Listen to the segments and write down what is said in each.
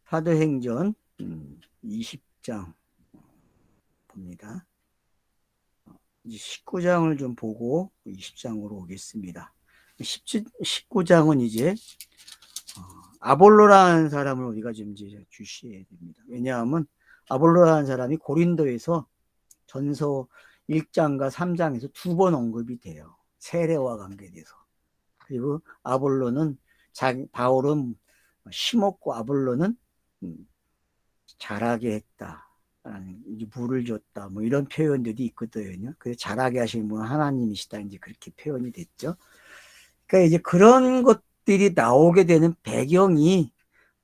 사도행전 20장 봅니다. 이제 19장을 좀 보고 20장으로 오겠습니다. 19장은 이제 아볼로라는 사람을 우리가 좀 이제 주시해야 됩니다. 왜냐하면 아볼로라는 사람이 고린도에서 전서 1장과 3장에서 두 번 언급이 돼요. 세례와 관계돼서. 그리고 아볼로는 바울은 심었고 아볼로는 자라게 했다. 물을 줬다. 뭐 이런 표현들이 있거든요. 그래서 자라게 하신 분은 하나님이시다. 이제 그렇게 표현이 됐죠. 그러니까 이제 그런 것들이 나오게 되는 배경이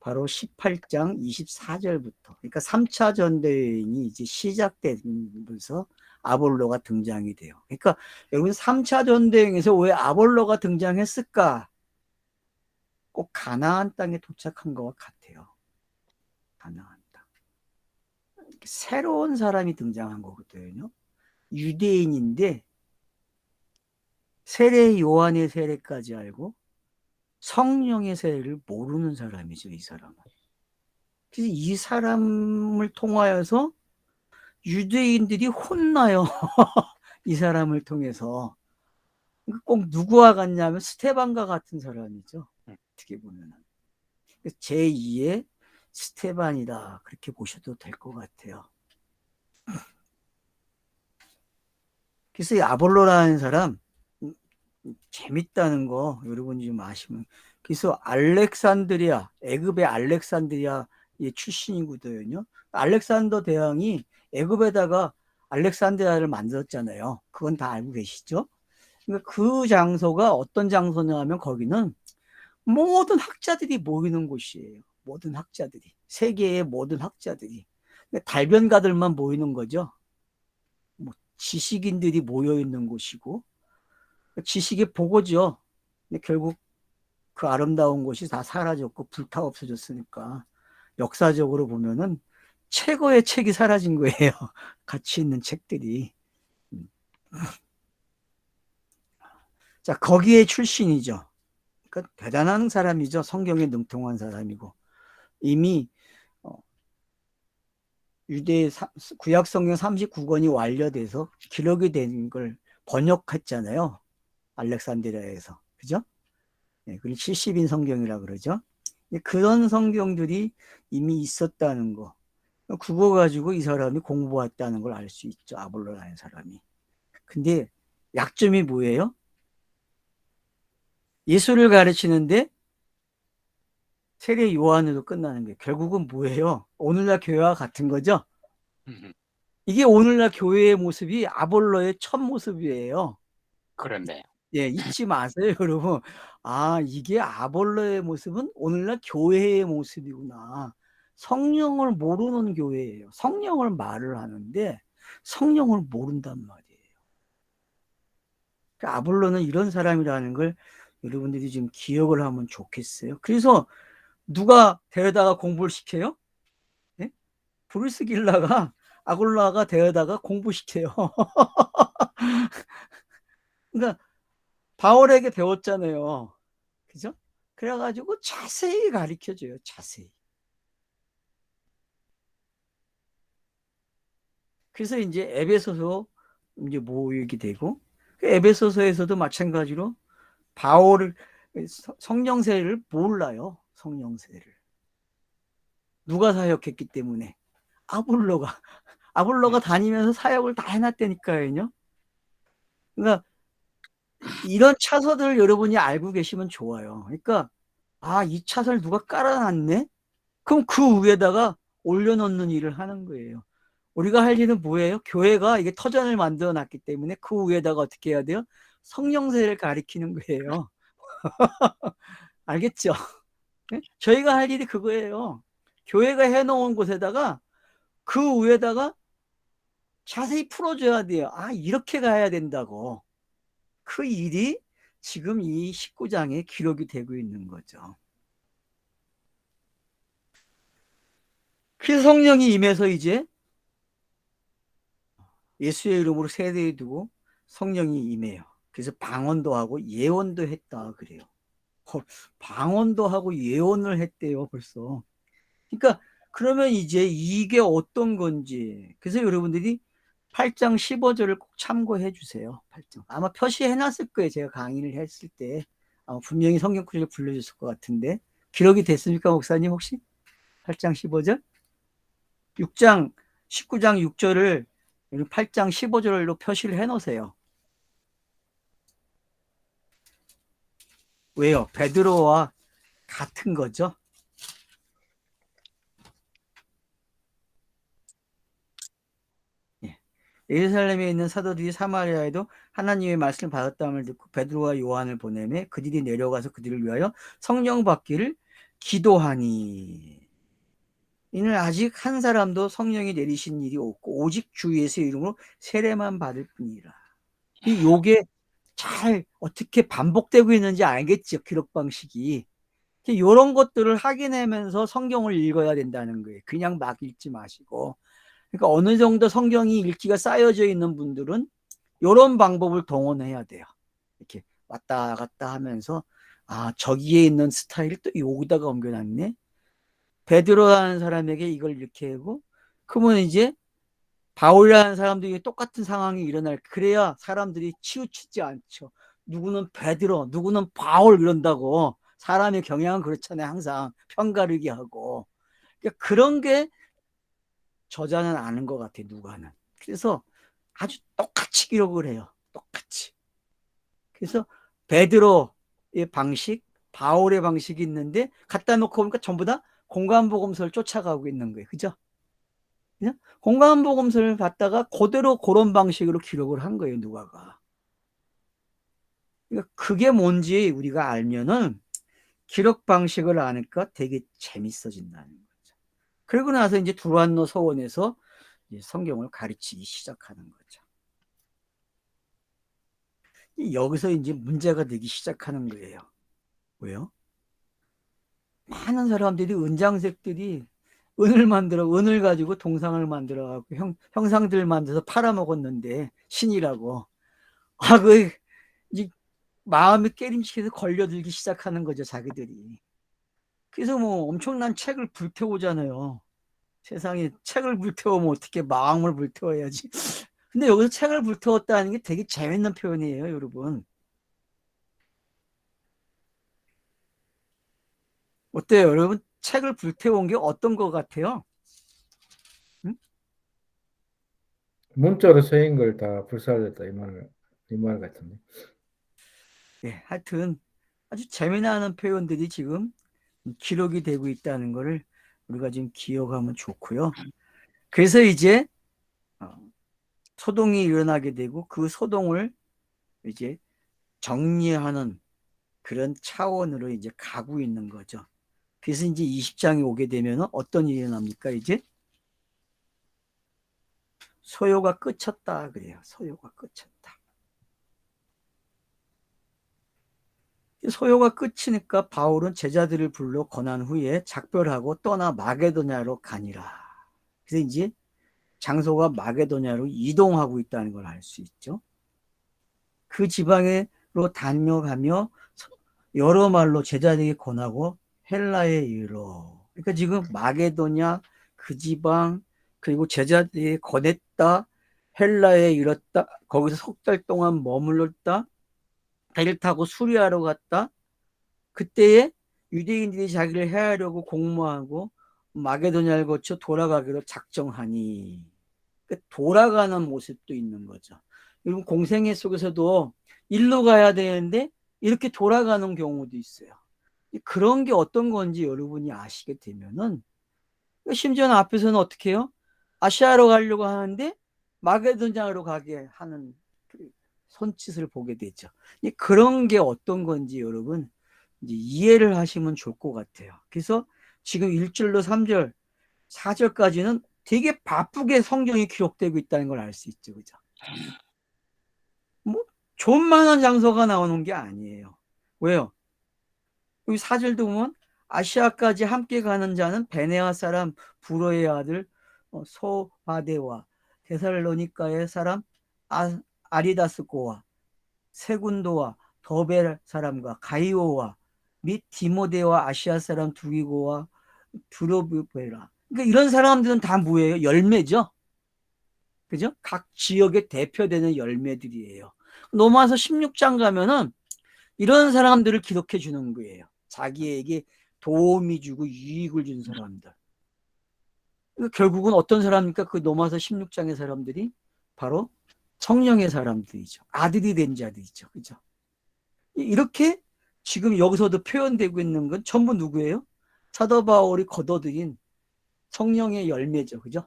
바로 18장 24절부터. 그러니까 3차 전대여행이 이제 시작되면서 아볼로가 등장이 돼요. 그러니까 여러분 3차 전대여행에서 왜 아볼로가 등장했을까? 꼭 가나안 땅에 도착한 것과 같아요. 가나안 땅. 새로운 사람이 등장한 거거든요. 유대인인데 세례 요한의 세례까지 알고 성령의 세례를 모르는 사람이죠, 이 사람은. 그래서 이 사람을 통하여서 유대인들이 혼나요. 이 사람을 통해서. 꼭 누구와 같냐면 스테반과 같은 사람이죠. 어떻게 보면 제2의 스테반이다. 그렇게 보셔도 될 것 같아요. 그래서 이 아볼로라는 사람 재밌다는 거 여러분이 좀 아시면, 그래서 알렉산드리아, 애굽의 알렉산드리아의 출신이거든요. 알렉산더 대왕이 애굽에다가 알렉산드리아를 만들었잖아요. 그건 다 알고 계시죠? 그러니까 그 장소가 어떤 장소냐면 거기는 모든 학자들이 모이는 곳이에요. 모든 학자들이, 세계의 모든 학자들이. 달변가들만 모이는 거죠. 뭐 지식인들이 모여 있는 곳이고, 지식의 보고죠. 근데 결국 그 아름다운 곳이 다 사라졌고 불타 없어졌으니까 역사적으로 보면은 최고의 책이 사라진 거예요. 가치 있는 책들이. 자, 거기에 출신이죠. 그러니까 대단한 사람이죠. 성경에 능통한 사람이고 이미 유대 구약 성경 39권이 완료돼서 기록이 된 걸 번역했잖아요. 알렉산드리아에서. 그죠? 네, 그리고 70인 성경이라 그러죠. 그런 성경들이 이미 있었다는 거. 그거 가지고 이 사람이 공부했다는 걸 알 수 있죠. 아볼로라는 사람이. 근데 약점이 뭐예요? 예수를 가르치는데 세례 요한으로 끝나는 게 결국은 뭐예요? 오늘날 교회와 같은 거죠. 이게 오늘날 교회의 모습이 아볼로의 첫 모습이에요. 그렇네요. 예, 잊지 마세요, 여러분. 아, 이게 아볼로의 모습은 오늘날 교회의 모습이구나. 성령을 모르는 교회예요. 성령을 말을 하는데 성령을 모른단 말이에요. 그러니까 아볼로는 이런 사람이라는 걸 여러분들이 좀 기억을 하면 좋겠어요. 그래서 누가 데려다가 공부를 시켜요? 예? 브루스길라가 아골라가 데려다가 공부시켜요. 그러니까 바울에게 배웠잖아요. 그죠? 그래가지고 자세히 가르쳐줘요. 자세히. 그래서 이제 에베소서 이제 모이게 되고, 에베소서에서도 마찬가지로 바울 성령세를 몰라요. 성령세를. 누가 사역했기 때문에. 아볼로가. 아볼로가 다니면서 사역을 다 해놨다니까요. 그러니까 이런 차서들을 여러분이 알고 계시면 좋아요. 그러니까 아, 이 차선을 누가 깔아놨네? 그럼 그 위에다가 올려놓는 일을 하는 거예요. 우리가 할 일은 뭐예요? 교회가 이게 터전을 만들어 놨기 때문에 그 위에다가 어떻게 해야 돼요? 성령세를 가리키는 거예요. 알겠죠? 저희가 할 일이 그거예요. 교회가 해놓은 곳에다가 그 위에다가 자세히 풀어줘야 돼요. 아, 이렇게 가야 된다고. 그 일이 지금 이 19장에 기록이 되고 있는 거죠. 그래서 성령이 임해서 이제 예수의 이름으로 세례에 두고 성령이 임해요. 그래서 방언도 하고 예언도 했다 그래요. 방언도 하고 예언을 했대요, 벌써. 그러니까 그러면 이제 이게 어떤 건지. 그래서 여러분들이 8장 15절을 꼭 참고해 주세요. 8장. 아마 표시해 놨을 거예요. 제가 강의를 했을 때. 아마 분명히 성경 구절을 불러줬을 것 같은데. 기록이 됐습니까, 목사님 혹시? 8장 15절? 6장 19장 6절을 8장 15절로 표시를 해 놓으세요. 왜요? 베드로와 같은 거죠. 예. 예루살렘에 있는 사도들이 사마리아에도 하나님의 말씀을 받았다함을 듣고 베드로와 요한을 보내매 그들이 내려가서 그들을 위하여 성령 받기를 기도하니. 이는 아직 한 사람도 성령이 내리신 일이 없고 오직 주 예수의 이름으로 세례만 받을 뿐이라. 요게 잘 어떻게 반복되고 있는지 알겠죠, 기록 방식이. 이런 것들을 확인하면서 성경을 읽어야 된다는 거예요. 그냥 막 읽지 마시고. 그러니까 어느 정도 성경이 읽기가 쌓여져 있는 분들은 이런 방법을 동원해야 돼요. 이렇게 왔다 갔다 하면서 아, 저기에 있는 스타일을 또 여기다가 옮겨놨네. 베드로라는 사람에게 이걸 이렇게 하고 그러면 이제 바울이라는 사람들이 똑같은 상황이 일어날 그래야 사람들이 치우치지 않죠. 누구는 베드로, 누구는 바울 이런다고. 사람의 경향은 그렇잖아요. 항상 편가르기 하고. 그러니까 그런 게 저자는 아는 것 같아요. 누가는. 그래서 아주 똑같이 기록을 해요. 똑같이. 그래서 베드로의 방식, 바울의 방식이 있는데 갖다 놓고 보니까 전부 다 공간복음서를 쫓아가고 있는 거예요. 그죠? 공간복음서를 갖다가 그대로 그런 방식으로 기록을 한 거예요. 누가가. 그러니까 그게 뭔지 우리가 알면은 기록 방식을 아니까 되게 재밌어진다는 거죠. 그리고 나서 이제 두란노 서원에서 성경을 가르치기 시작하는 거죠. 여기서 이제 문제가 되기 시작하는 거예요. 왜요? 많은 사람들이 은장색들이 은을 가지고 동상을 만들어 갖고 형상들 만들어서 팔아먹었는데 신이라고. 아, 이제 마음이 깨림칙해서 걸려들기 시작하는 거죠, 자기들이. 그래서 뭐 엄청난 책을 불태우잖아요. 세상에 책을 불태우면 어떻게 마음을 불태워야지. 근데 여기서 책을 불태웠다는 게 되게 재밌는 표현이에요, 여러분. 어때요, 여러분? 책을 불태운 게 어떤 것 같아요? 응? 문자로 쓰인 걸 다 불살렸다 이 말 같은데. 네, 하여튼 아주 재미나는 표현들이 지금 기록이 되고 있다는 것을 우리가 지금 기억하면 좋고요. 그래서 이제 어, 소동이 일어나게 되고 그 소동을 이제 정리하는 그런 차원으로 이제 가고 있는 거죠. 그래서 이제 20장에 오게 되면 어떤 일이 일어납니까? 이제 소요가 끝쳤다 그래요. 소요가 끝쳤다. 소요가 끝이니까 바울은 제자들을 불러 권한 후에 작별하고 떠나 마게도냐로 가니라. 그래서 이제 장소가 마게도냐로 이동하고 있다는 걸 알 수 있죠. 그 지방으로 다녀가며 여러 말로 제자들에게 권하고 헬라에 이르러. 그러니까 지금 마게도냐 그 지방 그리고 제자들이 권했다 헬라에 이르렀다 거기서 석 달 동안 머물렀다 배를 타고 수리하러 갔다 그때에 유대인들이 자기를 해하려고 공모하고 마게도냐를 거쳐 돌아가기로 작정하니 돌아가는 모습도 있는 거죠. 여러분 공생애 속에서도 일로 가야 되는데 이렇게 돌아가는 경우도 있어요. 그런 게 어떤 건지 여러분이 아시게 되면은 심지어는 앞에서는 어떻게 해요? 아시아로 가려고 하는데 마게도냐로 가게 하는 그 손짓을 보게 되죠. 그런 게 어떤 건지 여러분 이제 이해를 하시면 좋을 것 같아요. 그래서 지금 1절로 3절, 4절까지는 되게 바쁘게 성경이 기록되고 있다는 걸 알 수 있죠. 그죠? 뭐 존만한 장소가 나오는 게 아니에요. 왜요? 여기 4절도 보면 아시아까지 함께 가는 자는 베네아 사람 부로의 아들 소바데와 데살로니가의 사람 아리다스고와 세군도와 더벨 사람과 가이오와 및 디모데와 아시아 사람 두기고와 드로베라. 그러니까 이런 사람들은 다 뭐예요? 열매죠. 그죠? 각 지역에 대표되는 열매들이에요. 로마서 16장 가면은 이런 사람들을 기록해 주는 거예요. 자기에게 도움이 주고 유익을 준 사람들. 그러니까 결국은 어떤 사람입니까? 그 로마서 16장의 사람들이 바로 성령의 사람들이죠. 아들이 된 자들이죠. 그죠? 이렇게 지금 여기서도 표현되고 있는 건 전부 누구예요? 사도 바울이 거둬들인 성령의 열매죠. 그죠?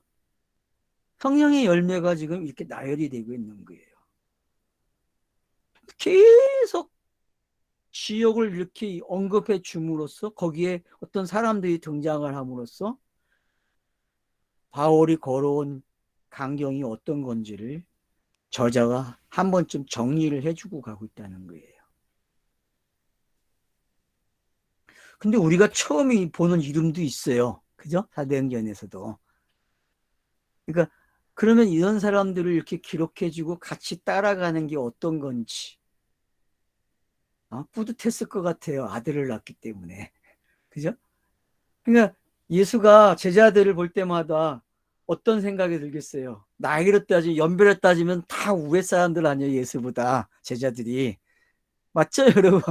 성령의 열매가 지금 이렇게 나열이 되고 있는 거예요. 계속 지역을 이렇게 언급해 줌으로써 거기에 어떤 사람들이 등장을 함으로써 바울이 걸어온 강경이 어떤 건지를 저자가 한 번쯤 정리를 해주고 가고 있다는 거예요. 근데 우리가 처음 보는 이름도 있어요. 그죠? 사도행전에서도. 그러니까 그러면 이런 사람들을 이렇게 기록해주고 같이 따라가는 게 어떤 건지 뿌듯했을 것 같아요. 아들을 낳기 때문에. 그죠? 그러니까 예수가 제자들을 볼 때마다 어떤 생각이 들겠어요? 나이로 따지면, 연배로 따지면 다 우에 사람들 아니에요, 예수보다. 제자들이. 맞죠, 여러분?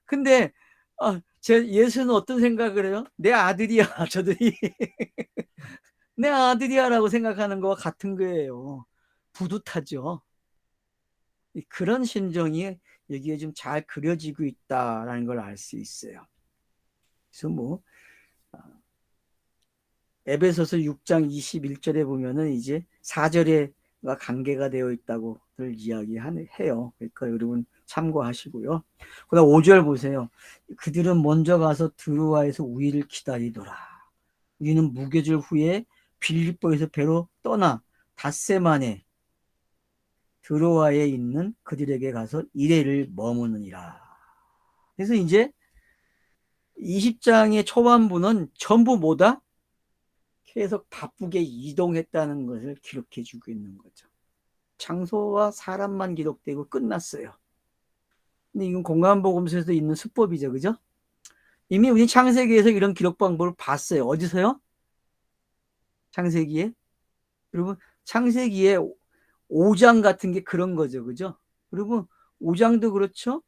근데, 예수는 어떤 생각을 해요? 내 아들이야, 저들이. 내 아들이야 라고 생각하는 거와 같은 거예요. 뿌듯하죠. 그런 심정이 여기에 좀 잘 그려지고 있다라는 걸 알 수 있어요. 그래서 뭐, 에베소서 6장 21절에 보면은 이제 4절에 관계가 되어 있다고들 이야기해요. 그러니까 여러분 참고하시고요. 그다음 5절 보세요. 그들은 먼저 가서 드로아에서 우리를 기다리더라. 우리는 무교절 후에 빌립보에서 배로 떠나 닷새 만에 드로아에 있는 그들에게 가서 이레를 머무느니라. 그래서 이제 20장의 초반부는 전부 뭐다? 계속 바쁘게 이동했다는 것을 기록해 주고 있는 거죠. 장소와 사람만 기록되고 끝났어요. 근데 이건 공간복음서에서 있는 수법이죠. 그죠? 이미 우리 창세기에서 이런 기록 방법을 봤어요. 어디서요? 창세기에? 여러분, 창세기에 5장 같은 게 그런 거죠. 그죠? 여러분, 5장도 그렇죠?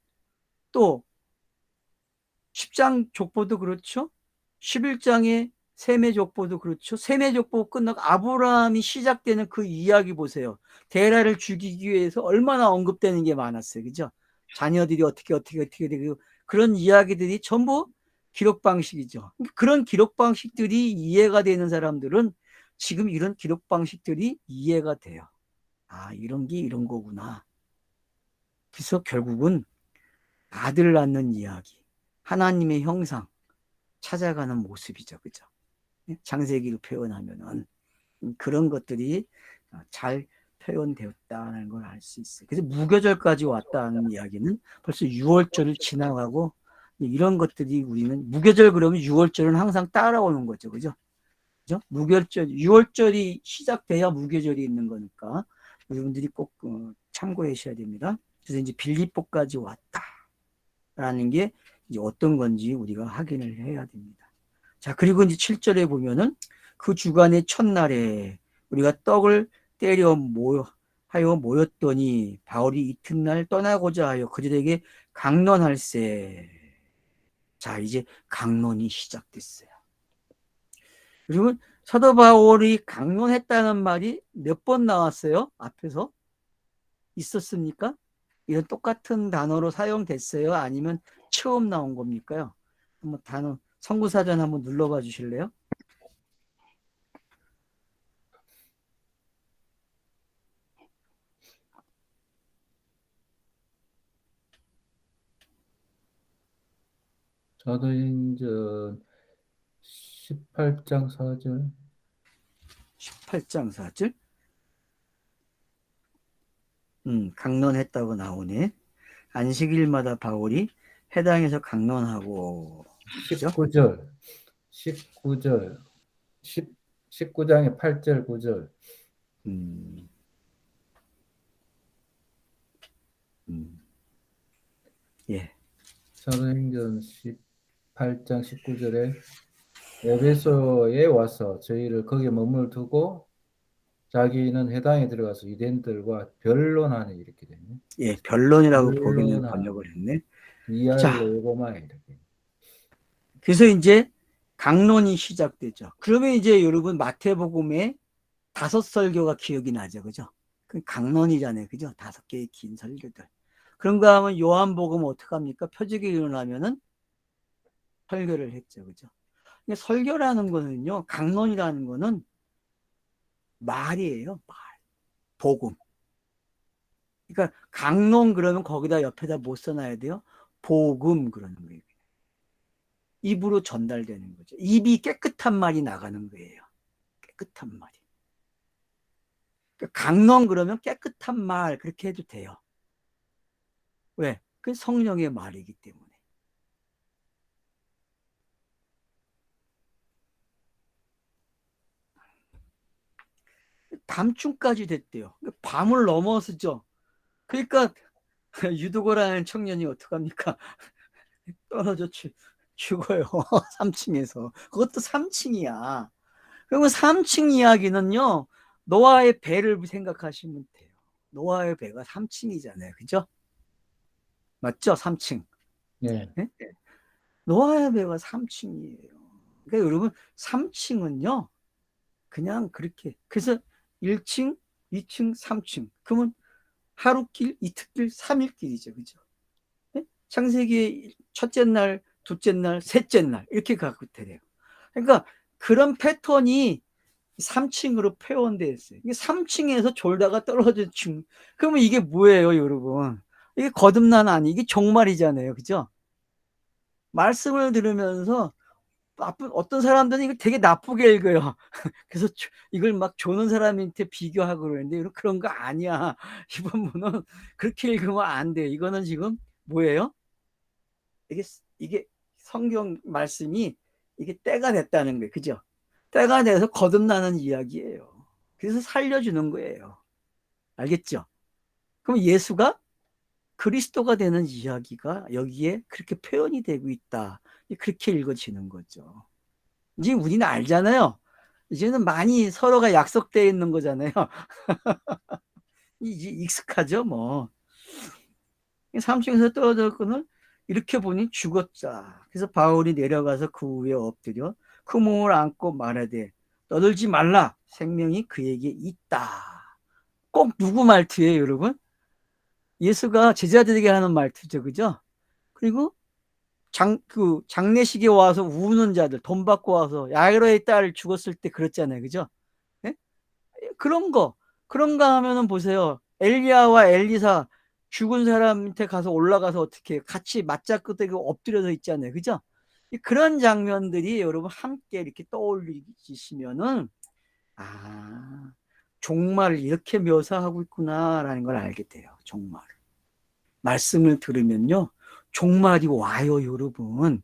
또 10장 족보도 그렇죠? 11장의 셈의 족보도 그렇죠. 셈의 족보 끝나고 아브라함이 시작되는 그 이야기 보세요. 데라를 죽이기 위해서 얼마나 언급되는 게 많았어요. 그죠? 자녀들이 어떻게 되고 그런 이야기들이 전부 기록 방식이죠. 그런 기록 방식들이 이해가 되는 사람들은 지금 이런 기록 방식들이 이해가 돼요. 이런 게 이런 거구나. 그래서 결국은 아들 낳는 이야기, 하나님의 형상 찾아가는 모습이죠. 그죠? 창세기로 표현하면은 그런 것들이 잘 표현되었다는 걸 알 수 있어요. 그래서 무교절까지 왔다는 이야기는 벌써 6월절을 지나가고 이런 것들이 우리는 무교절 그러면 6월절은 항상 따라오는 거죠. 그죠? 그죠? 무교절, 6월절이 시작돼야 무교절이 있는 거니까 여러분들이 꼭 참고하셔야 됩니다. 그래서 이제 빌립보까지 왔다라는 게 이제 어떤 건지 우리가 확인을 해야 됩니다. 자, 그리고 이제 7절에 보면은 그 주간의 첫날에 우리가 떡을 때려 하여 모였더니 바울이 이튿날 떠나고자 하여 그들에게 강론할세. 자, 이제 강론이 시작됐어요. 그리고 사도 바울이 강론했다는 말이 몇 번 나왔어요? 앞에서 있었습니까? 이런 똑같은 단어로 사용됐어요? 아니면 처음 나온 겁니까요? 한번 단어 성구사전 한번 눌러봐 주실래요? 사도행전 18장 4절. 18장 4절. 강론했다고 나오네. 안식일마다 바울이 해당에서 강론하고, 그죠? 19절. 19절. 19장의 8절 9절. 음, 음, 예. 사도행전 18장 19절에 에베소에 와서 저희를 거기에 머물두고 자기는 회당에 들어가서 유대인들과 변론하니 이렇게 되네. 예, 변론이라고 보기는 번역을 변론하니 했네. 자, 디알로고마 이렇게. 그래서 이제 강론이 시작되죠. 그러면 이제 여러분 마태복음에 5설교가 기억이 나죠. 그죠? 그 강론이잖아요. 그죠? 5개의 긴 설교들. 그런가 하면 요한복음 어떡합니까? 표적이 일어나면은 설교를 했죠. 그죠? 근데 설교라는 거는요, 강론이라는 거는 말이에요. 말. 복음. 그러니까 강론 그러면 거기다 옆에다 뭐 써놔야 돼요? 복음 그러는 거예요. 입으로 전달되는 거죠. 입이 깨끗한 말이 나가는 거예요. 깨끗한 말이. 그러니까 강론 그러면 깨끗한 말 그렇게 해도 돼요. 왜? 그 성령의 말이기 때문에. 밤중까지 됐대요. 밤을 넘어서죠. 그러니까 유두고라는 청년이 어떡합니까? 떨어져 죽어요. 3층에서. 그것도 3층이야. 그러면 3층 이야기는요. 노아의 배를 생각하시면 돼요. 노아의 배가 3층이잖아요. 그죠? 맞죠? 3층. 네. 네? 노아의 배가 3층이에요. 그러니까 여러분 3층은요. 그냥 그렇게. 그래서 1층, 2층, 3층. 그러면 하루길, 이틀길, 3일길이죠. 그죠? 네? 창세기 첫째 날, 둘째 날, 셋째 날 이렇게 가고 돼요. 그러니까 그런 패턴이 3층으로 표현되어 있어요. 이게 3층에서 졸다가 떨어진 층. 그러면 이게 뭐예요, 여러분? 이게 거듭난 아니, 이게 종말이잖아요. 그죠? 말씀을 들으면서 어떤 사람들은 이걸 되게 나쁘게 읽어요. 그래서 이걸 막 조는 사람한테 비교하고 그러는데 그런 거 아니야. 이 부분은 그렇게 읽으면 안 돼요. 이거는 지금 뭐예요? 이게 성경 말씀이 이게 때가 됐다는 거예요. 그죠? 때가 돼서 거듭나는 이야기예요. 그래서 살려주는 거예요. 알겠죠? 그럼 예수가 그리스도가 되는 이야기가 여기에 그렇게 표현이 되고 있다. 그렇게 읽어지는 거죠. 이제 우리는 알잖아요. 이제는 많이 서로가 약속되어 있는 거잖아요. 이제 익숙하죠, 뭐. 3층에서 떨어졌거늘 이렇게 보니 죽었자. 그래서 바울이 내려가서 그 위에 엎드려 그 몸을 안고 말하되 떠들지 말라. 생명이 그에게 있다. 꼭 누구 말투예요, 여러분? 예수가 제자들에게 하는 말투죠, 그죠? 그리고 장례식에 와서 우는 자들, 돈 받고 와서 야이로의 딸 죽었을 때 그랬잖아요, 그죠? 네? 그런가 하면은 보세요. 엘리야와 엘리사 죽은 사람한테 가서 올라가서 어떻게 같이 맞잡고 되고 엎드려서 있잖아요. 그죠? 그런 장면들이 여러분 함께 이렇게 떠올리시면은 아, 종말을 이렇게 묘사하고 있구나라는 걸 알게 돼요. 종말. 말씀을 들으면요. 종말이 와요, 여러분.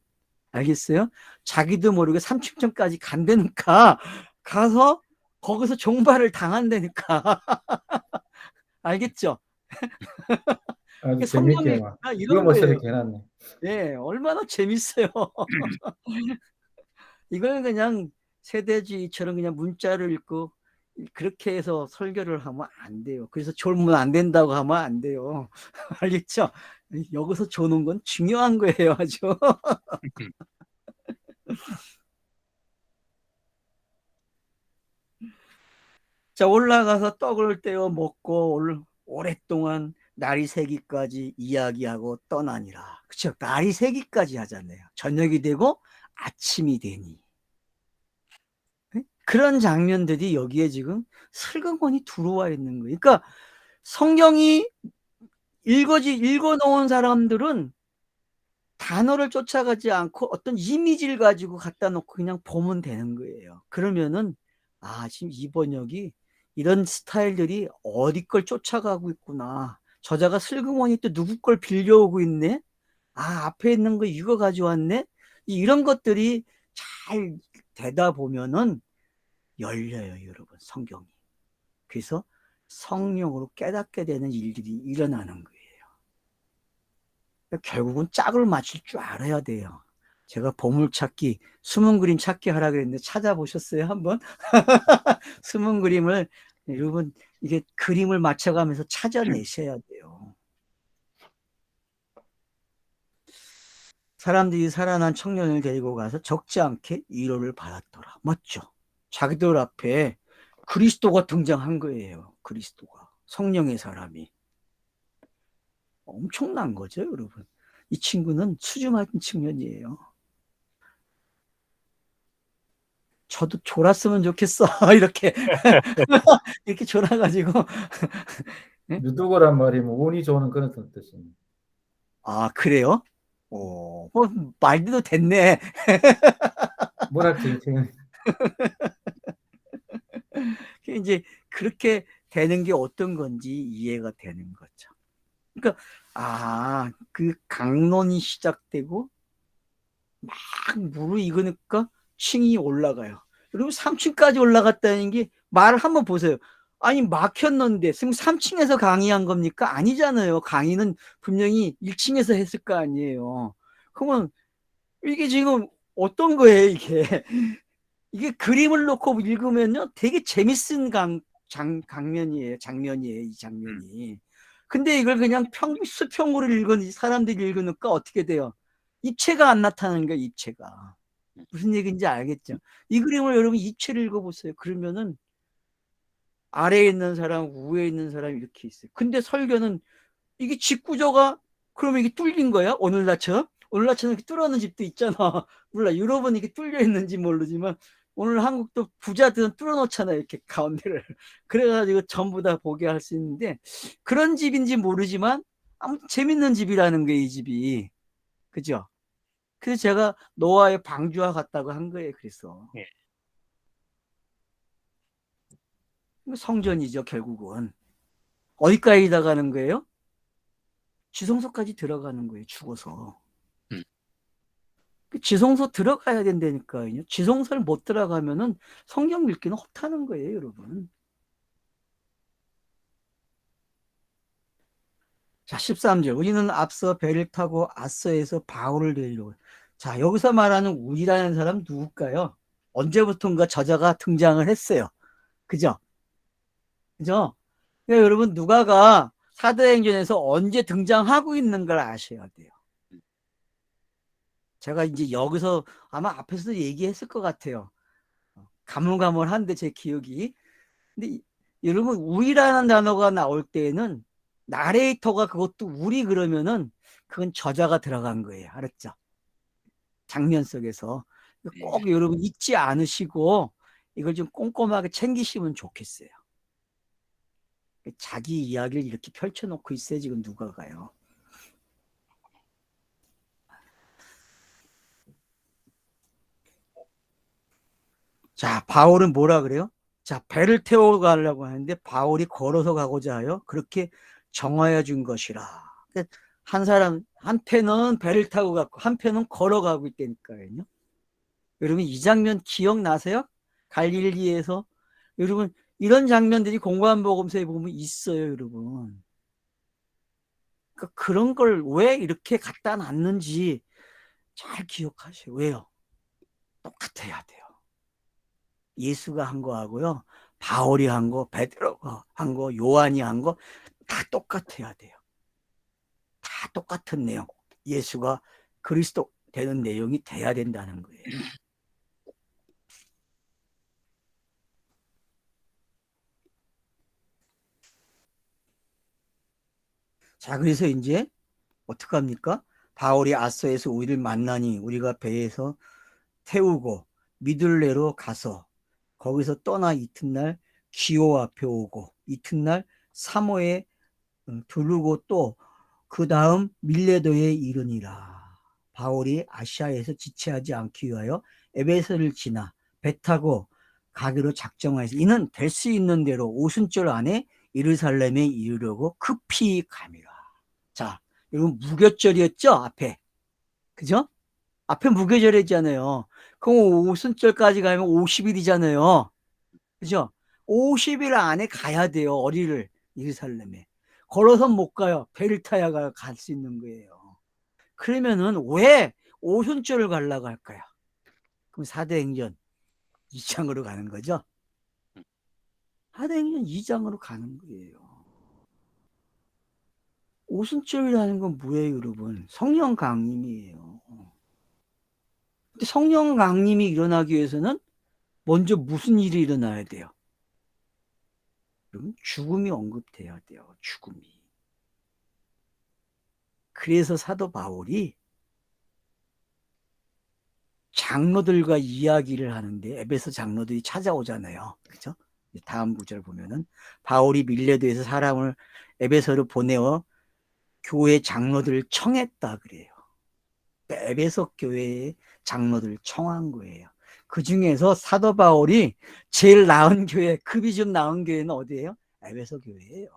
알겠어요? 자기도 모르게 삼층천까지 간다니까 가서 거기서 종발을 당한다니까. 알겠죠? 아주 재밌게 성경에 막 이거 이런 거예요. 멋스럽게 해놨네. 네, 얼마나 재밌어요. 이걸 그냥 세대주의처럼 그냥 문자를 읽고 그렇게 해서 설교를 하면 안 돼요. 그래서 졸면 안 된다고 하면 안 돼요. 알겠죠? 여기서 조는 건 중요한 거예요, 아주. 자, 올라가서 떡을 떼어 먹고 오랫동안 날이 새기까지 이야기하고 떠나니라. 그쵸? 날이 새기까지 하잖아요. 저녁이 되고 아침이 되니. 네? 그런 장면들이 여기에 지금 슬그머니 들어와 있는 거예요. 그러니까 성경이 읽어놓은 사람들은 단어를 쫓아가지 않고 어떤 이미지를 가지고 갖다 놓고 그냥 보면 되는 거예요. 그러면은, 아, 지금 이 번역이 이런 스타일들이 어디 걸 쫓아가고 있구나. 저자가 슬그머니 또 누구 걸 빌려오고 있네? 아, 앞에 있는 거 이거 가져왔네? 이런 것들이 잘 되다 보면은 열려요, 여러분, 성경이. 그래서 성령으로 깨닫게 되는 일들이 일어나는 거예요. 결국은 짝을 맞출 줄 알아야 돼요. 제가 보물찾기, 숨은 그림 찾기 하라 그랬는데 찾아보셨어요, 한번? 숨은 그림을, 여러분, 이게 그림을 맞춰가면서 찾아내셔야 돼요. 사람들이 살아난 청년을 데리고 가서 적지 않게 위로를 받았더라. 맞죠? 자기들 앞에 그리스도가 등장한 거예요. 그리스도가. 성령의 사람이. 엄청난 거죠, 여러분. 이 친구는 수주 맞은 청년이에요. 저도 졸았으면 좋겠어. 이렇게, 이렇게 졸아가지고. 네? 유도거란 말이 뭐 운이 좋은 그런 뜻입니다. 아, 그래요? 말도 됐네. 문학적인 측면. 이제 그렇게 되는 게 어떤 건지 이해가 되는 거죠. 그러니까, 그 강론이 시작되고, 막 무르익으니까 층이 올라가요. 여러분 3층까지 올라갔다는 게 말을 한번 보세요. 아니 막혔는데 지금 3층에서 강의한 겁니까? 아니잖아요. 강의는 분명히 1층에서 했을 거 아니에요. 그러면 이게 지금 어떤 거예요, 이게? 이게 그림을 놓고 읽으면요 되게 재밌는 장면이에요, 이 장면이. 근데 이걸 그냥 수평으로 읽은 사람들이 읽으니까 어떻게 돼요? 입체가 안 나타나는 거예요, 입체가. 무슨 얘기인지 알겠죠? 이 그림을 여러분 입체를 읽어보세요. 그러면은 아래에 있는 사람, 위에 있는 사람 이렇게 있어요. 근데 설교는 이게 집 구조가 그러면 이게 뚫린 거야? 오늘날처럼? 오늘날처럼 이렇게 뚫어놓은 집도 있잖아. 몰라. 유럽은 이게 뚫려 있는지 모르지만 오늘 한국도 부자들은 뚫어놓잖아요. 이렇게 가운데를. 그래가지고 전부 다 보게 할 수 있는데 그런 집인지 모르지만 아무튼 재밌는 집이라는 거예요, 이 집이. 그죠? 그래서 제가 노아의 방주와 같다고 한 거예요. 그래서 예. 성전이죠, 결국은. 어디까지 나가는 거예요? 지성소까지 들어가는 거예요, 죽어서. 지성소 들어가야 된다니까요. 지성소를 못 들어가면은 성경 읽기는 헛하는 거예요, 여러분. 자, 13절. 우리는 앞서 배를 타고 아서에서 바울을 데리러. 자, 여기서 말하는 우리라는 사람 누굴까요? 언제부턴가 저자가 등장을 했어요. 그죠? 그죠? 그러니까 여러분, 누가가 사도행전에서 언제 등장하고 있는 걸 아셔야 돼요. 제가 이제 여기서 아마 앞에서도 얘기했을 것 같아요. 가물가물한데 제 기억이. 근데 여러분 우리라는 단어가 나올 때에는 나레이터가 그것도 우리 그러면은 그건 저자가 들어간 거예요. 알았죠? 장면 속에서. 꼭 여러분 잊지 않으시고 이걸 좀 꼼꼼하게 챙기시면 좋겠어요. 자기 이야기를 이렇게 펼쳐놓고 있어요. 지금 누가가요. 자, 바울은 뭐라 그래요? 자, 배를 태워 가려고 하는데 바울이 걸어서 가고자 하여 그렇게 정하여 준 것이라. 한 사람, 한 패는 배를 타고 갔고, 한 패는 걸어가고 있다니까요. 여러분, 이 장면 기억나세요? 갈릴리에서. 여러분, 이런 장면들이 공간 복음서에 보면 있어요, 여러분. 그러니까 그런 걸 왜 이렇게 갖다 놨는지 잘 기억하세요. 왜요? 똑같아야 돼요. 예수가 한 거하고요. 바울이 한 거, 베드로가 한 거, 요한이 한 거 다 똑같아야 돼요. 다 똑같은 내용. 예수가 그리스도 되는 내용이 돼야 된다는 거예요. 자, 그래서 이제 어떡합니까? 바울이 아서에서 우리를 만나니 우리가 배에서 태우고 미들레로 가서 거기서 떠나 이튿날 기오 앞에 오고 이튿날 사모에 두르고 또 그 다음 밀레도에 이르니라. 바울이 아시아에서 지체하지 않기 위하여 에베소를 지나 배 타고 가기로 작정하여서 이는 될 수 있는 대로 오순절 안에 예루살렘에 이르려고 급히 감이라. 자, 여러분 무교절이었죠? 앞에. 그죠? 앞에 무교절이잖아요. 그럼 오순절까지 가면 50일이잖아요. 그죠? 50일 안에 가야 돼요. 어리를 예루살렘에. 걸어서 못 가요. 배를 타야 갈 수 있는 거예요. 그러면은 왜 오순절을 가려고 할까요? 그럼 사도행전 2장으로 가는 거죠. 사도행전 2장으로 가는 거예요. 오순절이라는 건 뭐예요, 여러분? 성령 강림이에요. 근데 성령 강림이 일어나기 위해서는 먼저 무슨 일이 일어나야 돼요? 여러분, 죽음이 언급돼야 돼요. 죽음이. 그래서 사도 바울이 장로들과 이야기를 하는데 에베소 장로들이 찾아오잖아요. 그죠? 다음 구절 보면은 바울이 밀레도에서 사람을 에베소로 보내어 교회 장로들을 청했다 그래요. 에베소 교회의 장로들을 청한 거예요. 그 중에서 사도 바울이 제일 나은 교회, 급이 좀 나은 교회는 어디예요? 에베소 교회예요.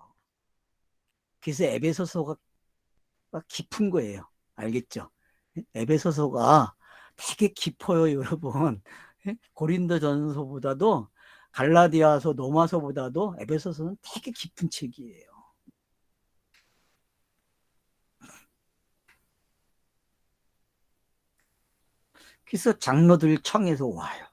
그래서 에베소서가 깊은 거예요. 알겠죠? 에베소서가 되게 깊어요, 여러분. 고린도전서보다도 갈라디아서, 로마서보다도 에베소서는 되게 깊은 책이에요. 그래서 장로들 청해서 와요.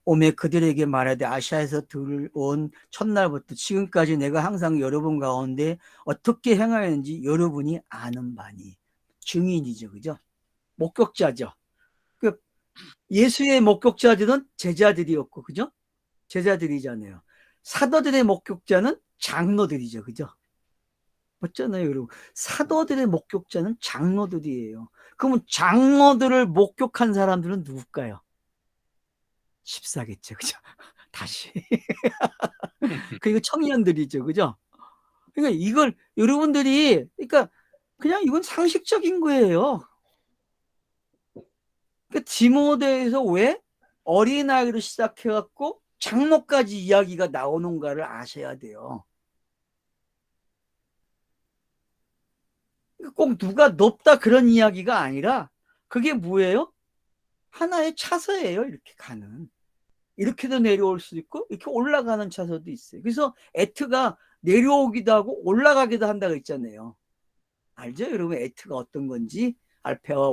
오매 그들에게 말하되 아시아에서 들어온 첫날부터 지금까지 내가 항상 여러분 가운데 어떻게 행하였는지 여러분이 아는 바니. 증인이죠, 그죠? 목격자죠. 그 예수의 목격자들은 제자들이었고, 그죠? 제자들이잖아요. 사도들의 목격자는 장로들이죠, 그죠? 맞잖아요, 여러분. 사도들의 목격자는 장로들이에요. 그러면 장로들을 목격한 사람들은 누굴까요? 14겠죠, 그죠? 다시. 그리고 청년들이죠, 그죠? 그러니까 이걸 여러분들이, 그러니까 그냥 이건 상식적인 거예요. 그러니까 디모데에서 왜 어린아이로 시작해갖고 장로까지 이야기가 나오는가를 아셔야 돼요. 꼭 누가 높다 그런 이야기가 아니라 그게 뭐예요? 하나의 차서예요. 이렇게 가는. 이렇게도 내려올 수 있고 이렇게 올라가는 차서도 있어요. 그래서 에트가 내려오기도 하고 올라가기도 한다고 했잖아요. 알죠? 여러분 에트가 어떤 건지 알파와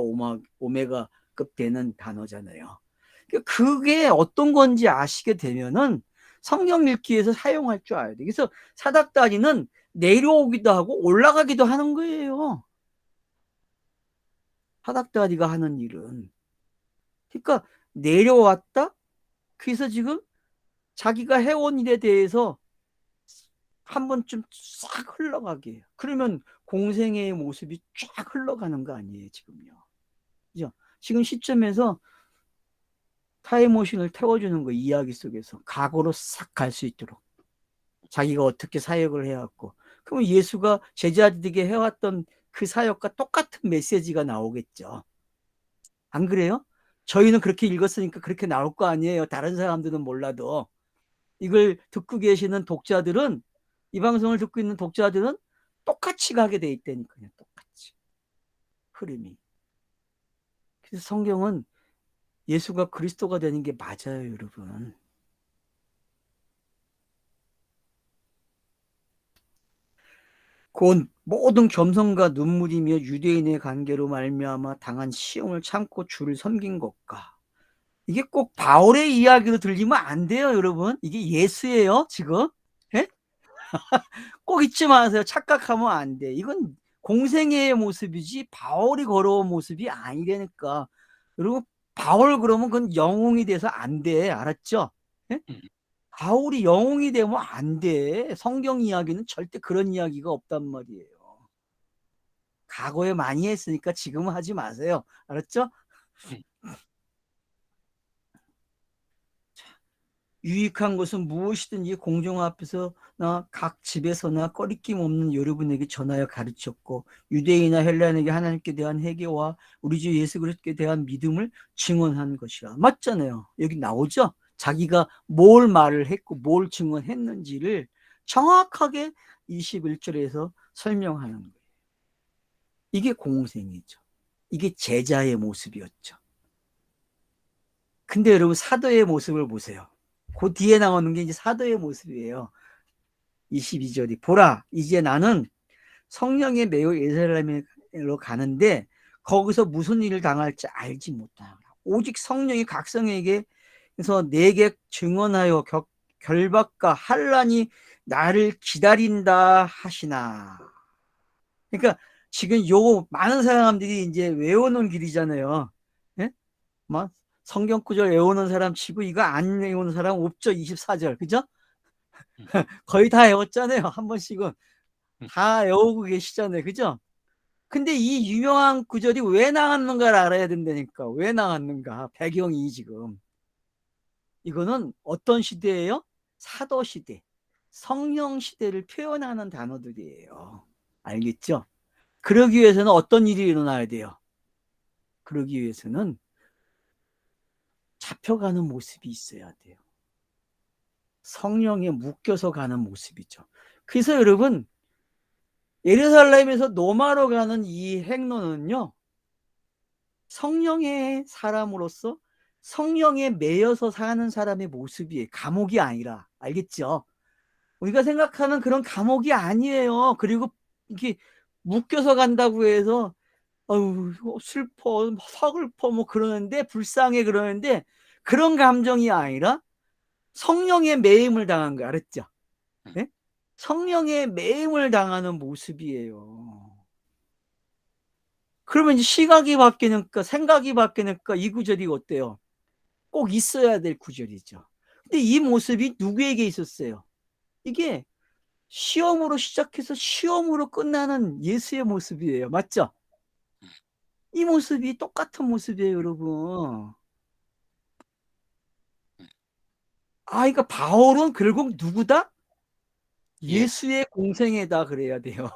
오메가급 되는 단어잖아요. 그게 어떤 건지 아시게 되면은 성경 읽기에서 사용할 줄 알아야 돼. 그래서 사닥다리는 내려오기도 하고 올라가기도 하는 거예요. 사닥다리가 하는 일은. 그러니까 내려왔다? 그래서 지금 자기가 해온 일에 대해서 한 번쯤 싹 흘러가게 해요. 그러면 공생애의 모습이 쫙 흘러가는 거 아니에요, 지금요. 그죠? 지금 시점에서 타임머신을 태워주는 거, 이야기 속에서 과거로 싹 갈 수 있도록 자기가 어떻게 사역을 해왔고, 그러면 예수가 제자들에게 해왔던 그 사역과 똑같은 메시지가 나오겠죠. 안 그래요? 저희는 그렇게 읽었으니까 그렇게 나올 거 아니에요. 다른 사람들은 몰라도. 이걸 듣고 계시는 독자들은, 이 방송을 듣고 있는 독자들은 똑같이 가게 돼 있다니까요. 똑같이. 흐름이. 그래서 성경은 예수가 그리스도가 되는 게 맞아요, 여러분. 곧 모든 겸손과 눈물이며 유대인의 관계로 말미암아 당한 시험을 참고 주를 섬긴 것과, 이게 꼭 바울의 이야기로 들리면 안 돼요, 여러분. 이게 예수예요, 지금. 예? 꼭 잊지 마세요. 착각하면 안 돼. 이건 공생애의 모습이지 바울이 걸어온 모습이 아니라니까. 여러분, 바울 그러면 그건 영웅이 돼서 안 돼. 알았죠? 예? 바울이 영웅이 되면 안 돼. 성경 이야기는 절대 그런 이야기가 없단 말이에요. 과거에 많이 했으니까 지금은 하지 마세요. 알았죠? 유익한 것은 무엇이든지 공중 앞에서나 각 집에서나 꺼리낌 없는 여러분에게 전하여 가르쳤고, 유대인이나 헬라인에게 하나님께 대한 회개와 우리 주 예수 그리스도에 대한 믿음을 증언한 것이라. 맞잖아요. 여기 나오죠? 자기가 뭘 말을 했고 뭘 증언했는지를 정확하게 21절에서 설명하는 거예요. 이게 공생이죠. 이게 제자의 모습이었죠. 근데 여러분 사도의 모습을 보세요. 그 뒤에 나오는 게 이제 사도의 모습이에요. 22절이 보라 이제 나는 성령에 매여 예루살렘으로 가는데 거기서 무슨 일을 당할지 알지 못하노라. 오직 성령이 각성에게 그래서 내게 증언하여 결박과 환난이 나를 기다린다 하시나. 그러니까 지금 요 많은 사람들이 이제 외워놓은 길이잖아요. 예? 막 성경 구절 외우는 사람 치고 이거 안 외우는 사람 없죠. 24절. 그죠? 거의 다 외웠잖아요. 한 번씩은 다 외우고 계시잖아요. 그죠? 근데 이 유명한 구절이 왜 나왔는가를 알아야 된다니까. 왜 나왔는가? 배경이 지금. 이거는 어떤 시대예요? 사도 시대, 성령 시대를 표현하는 단어들이에요. 알겠죠? 그러기 위해서는 어떤 일이 일어나야 돼요? 그러기 위해서는 잡혀가는 모습이 있어야 돼요. 성령에 묶여서 가는 모습이죠. 그래서 여러분, 예루살렘에서 노마로 가는 이 행로는요, 성령의 사람으로서 성령에 매여서 사는 사람의 모습이에요. 감옥이 아니라. 알겠죠? 우리가 생각하는 그런 감옥이 아니에요. 그리고 이렇게 묶여서 간다고 해서 어우 슬퍼 서글퍼 뭐 그러는데 불쌍해 그러는데 그런 감정이 아니라 성령의 매임을 당한 거 알았죠? 네? 성령의 매임을 당하는 모습이에요. 그러면 이제 시각이 바뀌니까 생각이 바뀌니까 이 구절이 어때요? 꼭 있어야 될 구절이죠. 근데 이 모습이 누구에게 있었어요? 이게 시험으로 시작해서 시험으로 끝나는 예수의 모습이에요. 맞죠? 이 모습이 똑같은 모습이에요, 여러분. 그러니까 바울은 결국 누구다? 예수의 공생애다 그래야 돼요.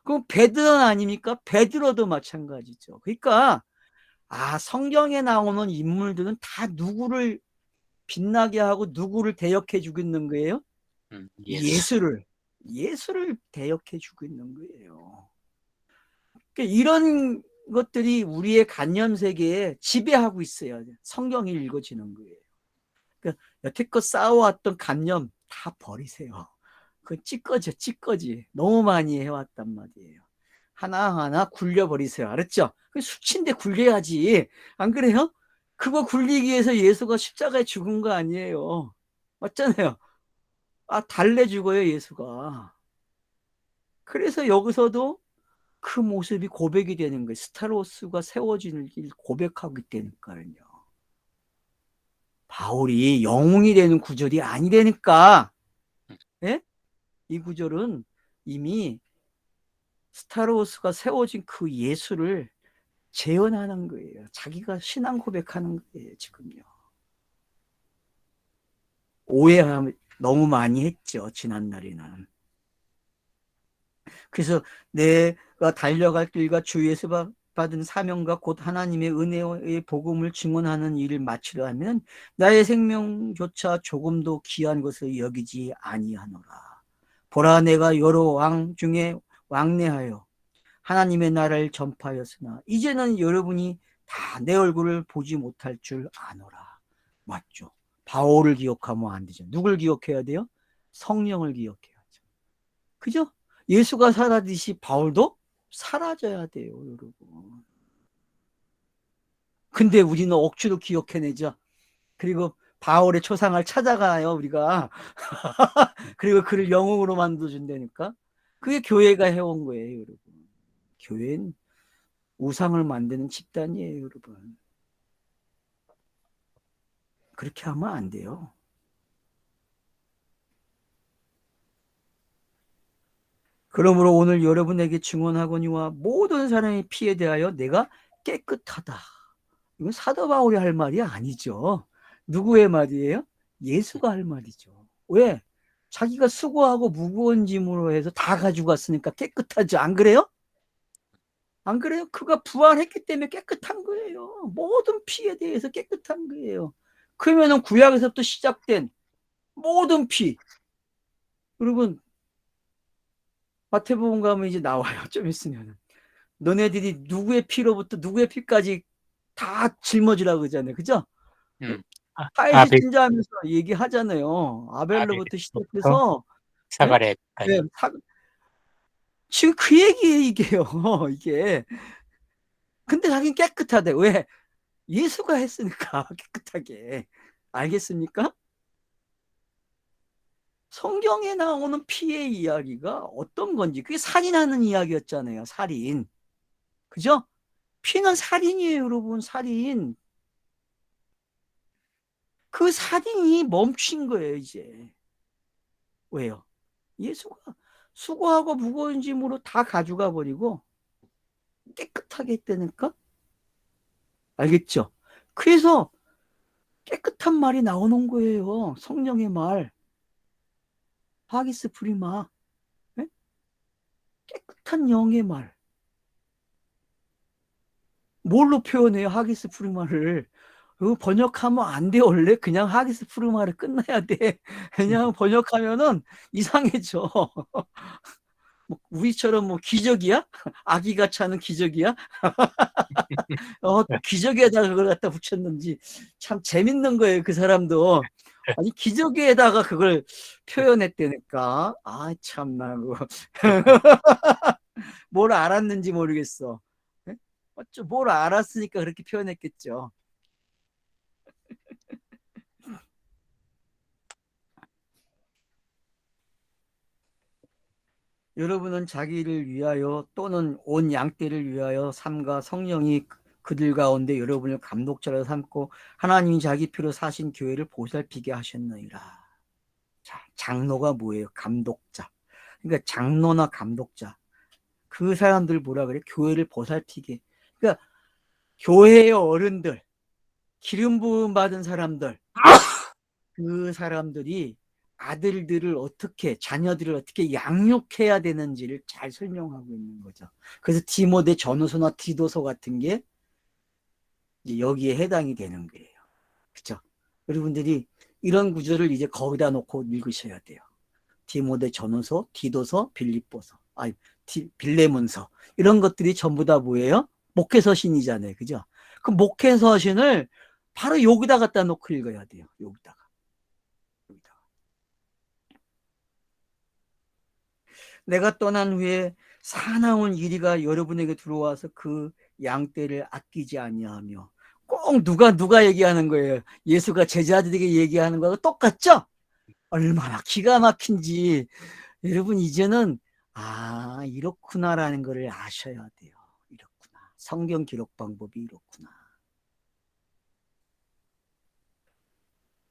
그럼 베드로는 아닙니까? 베드로도 마찬가지죠. 그러니까 성경에 나오는 인물들은 다 누구를 빛나게 하고 누구를 대역해 주고 있는 거예요? 예수를 대역해 주고 있는 거예요. 그러니까 이런 것들이 우리의 관념 세계에 지배하고 있어야 돼. 성경이 읽어지는 거예요. 그러니까 여태껏 쌓아왔던 관념 다 버리세요. 그건 찌꺼지. 너무 많이 해왔단 말이에요. 하나하나 굴려버리세요. 알았죠? 수치인데 굴려야지. 안 그래요? 그거 굴리기 위해서 예수가 십자가에 죽은 거 아니에요. 맞잖아요. 달래 죽어요, 예수가. 그래서 여기서도 그 모습이 고백이 되는 거예요. 스타로스가 세워지는 길 고백하기 때니까요. 바울이 영웅이 되는 구절이 아니라니까. 예? 이 구절은 이미 스타로스가 세워진 그 예수를 재현하는 거예요. 자기가 신앙 고백하는 거예요, 지금요. 오해 너무 많이 했죠, 지난날에는. 그래서 내가 달려갈 길과 주위에서 받은 사명과 곧 하나님의 은혜의 복음을 증언하는 일을 마치려 하면 나의 생명조차 조금도 귀한 것을 여기지 아니하노라. 보라, 내가 여러 왕 중에 왕래하여 하나님의 나라를 전파하였으나 이제는 여러분이 다 내 얼굴을 보지 못할 줄 아노라. 맞죠? 바울을 기억하면 안 되죠. 누굴 기억해야 돼요? 성령을 기억해야죠. 그죠? 예수가 사라지시 바울도 사라져야 돼요, 여러분. 근데 우리는 억지로 기억해내죠. 그리고 바울의 초상을 찾아가요, 우리가. 그리고 그를 영웅으로 만들어준다니까. 그게 교회가 해온 거예요, 여러분. 교회는 우상을 만드는 집단이에요, 여러분. 그렇게 하면 안 돼요. 그러므로 오늘 여러분에게 증언하거니와 모든 사람의 피에 대하여 내가 깨끗하다. 이건 사도 바울이 할 말이 아니죠. 누구의 말이에요? 예수가 할 말이죠. 왜? 자기가 수고하고 무거운 짐으로 해서 다 가지고 왔으니까 깨끗하죠. 안 그래요? 안 그래요? 그가 부활했기 때문에 깨끗한 거예요. 모든 피에 대해서 깨끗한 거예요. 그러면은 구약에서부터 시작된 모든 피. 여러분, 마태복음 가면 이제 나와요. 좀 있으면. 너네들이 누구의 피로부터 누구의 피까지 다 짊어지라고 그러잖아요. 그죠? 타이시 아벨, 신자하면서 얘기하잖아요. 아벨로부터 아벨부터 시작해서 네? 사가랴까지. 네, 지금 그 얘기예요, 이게요. 이게 근데 자기는 깨끗하대. 왜? 예수가 했으니까 깨끗하게. 알겠습니까? 성경에 나오는 피의 이야기가 어떤 건지, 그게 살인하는 이야기였잖아요. 살인. 그죠? 피는 살인이에요, 여러분. 살인. 그 살인이 멈춘 거예요, 이제. 왜요? 예수가 수고하고 무거운 짐으로 다 가져가 버리고 깨끗하게 했다니까? 알겠죠? 그래서 깨끗한 말이 나오는 거예요. 성령의 말. 하기스 프리마. 네? 깨끗한 영의 말. 뭘로 표현해요? 하기스 프리마를. 이거 번역하면 안 돼. 원래 그냥 하기스 프리마를 끝나야 돼. 그냥 번역하면은 이상해져. 뭐 우리처럼 뭐 기적이야? 아기가 차는 기적이야? 또 기적에다가 그걸 갖다 붙였는지 참 재밌는 거예요. 그 사람도. 아니 기적에다가 그걸 표현했다니까. 아 참나 그거. 뭘 알았는지 모르겠어. 네? 맞죠? 뭘 알았으니까 그렇게 표현했겠죠. 여러분은 자기를 위하여 또는 온 양떼를 위하여 삼가 성령이 그들 가운데 여러분을 감독자로 삼고 하나님이 자기 피로 사신 교회를 보살피게 하셨느니라. 자, 장로가 뭐예요? 감독자. 그러니까 장로나 감독자. 그 사람들 뭐라 그래? 교회를 보살피게. 그러니까 교회의 어른들, 기름 부음 받은 사람들, 그 사람들이 아들들을 어떻게, 자녀들을 어떻게 양육해야 되는지를 잘 설명하고 있는 거죠. 그래서 디모데 전후서나 디도서 같은 게 여기에 해당이 되는 거예요. 그렇죠? 여러분들이 이런 구절을 이제 거기다 놓고 읽으셔야 돼요. 디모데 전후서, 디도서, 빌립보서, 아니 빌레몬서 이런 것들이 전부 다 뭐예요? 목회서신이잖아요. 그죠? 그 목회서신을 바로 여기다 갖다 놓고 읽어야 돼요. 여기다가. 내가 떠난 후에 사나운 이리가 여러분에게 들어와서 그 양떼를 아끼지 아니하며 꼭 누가 얘기하는 거예요. 예수가 제자들에게 얘기하는 거하고 똑같죠? 얼마나 기가 막힌지 여러분 이제는 이렇구나라는 것을 아셔야 돼요. 이렇구나. 성경 기록 방법이 이렇구나.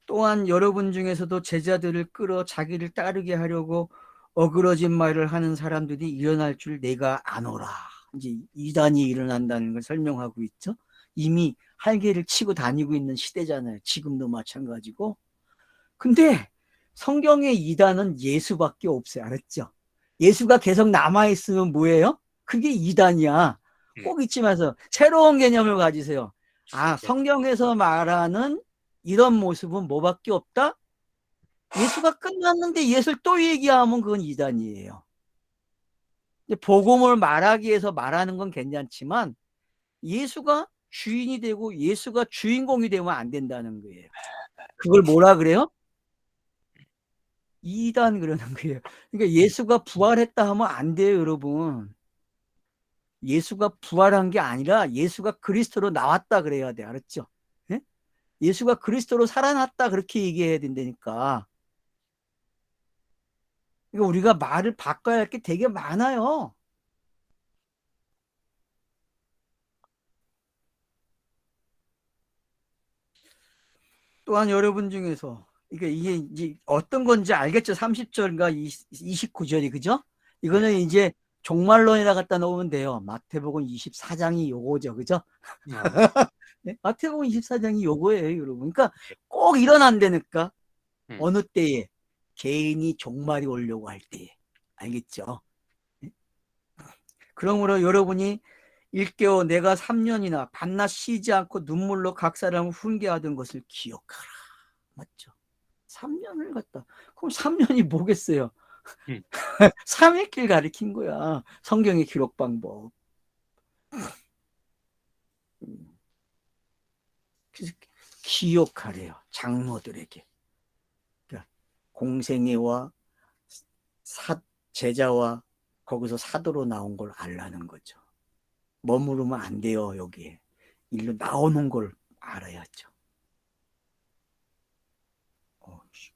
또한 여러분 중에서도 제자들을 끌어 자기를 따르게 하려고 어그러진 말을 하는 사람들이 일어날 줄 내가 아노라. 이제 이단이 일어난다는 걸 설명하고 있죠. 이미 할개를 치고 다니고 있는 시대잖아요. 지금도 마찬가지고. 근데 성경의 이단은 예수밖에 없어요. 알았죠? 예수가 계속 남아있으면 뭐예요? 그게 이단이야. 꼭 잊지 마세요. 새로운 개념을 가지세요. 성경에서 말하는 이런 모습은 뭐밖에 없다? 예수가 끝났는데 예수를 또 얘기하면 그건 이단이에요. 복음을 말하기 위해서 말하는 건 괜찮지만 예수가 주인이 되고 예수가 주인공이 되면 안 된다는 거예요. 그걸 뭐라 그래요? 이단 그러는 거예요. 그러니까 예수가 부활했다 하면 안 돼요, 여러분. 예수가 부활한 게 아니라 예수가 그리스도로 나왔다 그래야 돼. 알았죠? 예? 예수가 그리스도로 살아났다 그렇게 얘기해야 된다니까. 그러니까 우리가 말을 바꿔야 할 게 되게 많아요. 또한 여러분 중에서 이게 이제 어떤 건지 알겠죠? 30절과 29절이 그죠? 이거는 이제 종말론에다 갖다 놓으면 돼요. 마태복음 24장이 요거죠. 그죠? 네? 마태복음 24장이 요거예요, 여러분. 그러니까 꼭 일어난다니까. 어느 때에? 개인이 종말이 오려고 할 때에. 알겠죠? 네? 그러므로 여러분이 일깨워 내가 3년이나 밤낮 쉬지 않고 눈물로 각 사람을 훈계하던 것을 기억하라. 맞죠? 3년을 갖다. 그럼 3년이 뭐겠어요? 3일길 가리킨 거야. 성경의 기록 방법. 그래서 기억하래요. 장로들에게. 그러니까 공생애와 제자와 거기서 사도로 나온 걸 알라는 거죠. 머무르면 안 돼요. 여기에 일로 나오는 걸 알아야죠.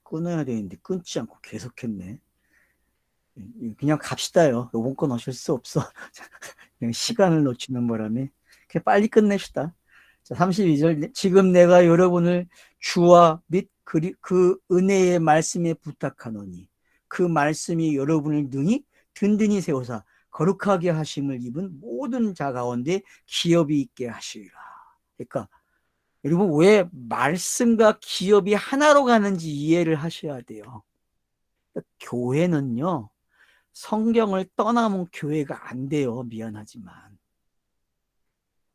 끊어야 되는데 끊지 않고 계속했네. 그냥 갑시다요. 요번 건 어쩔 수 없어. 그냥 시간을 놓치는 바람에 그냥 빨리 끝냅시다. 자, 32절. 지금 내가 여러분을 주와 및 그 은혜의 말씀에 부탁하노니 그 말씀이 여러분을 능히 든든히 세우사 거룩하게 하심을 입은 모든 자 가운데 기업이 있게 하시리라. 그러니까 여러분 왜 말씀과 기업이 하나로 가는지 이해를 하셔야 돼요. 그러니까 교회는요, 성경을 떠나면 교회가 안 돼요. 미안하지만.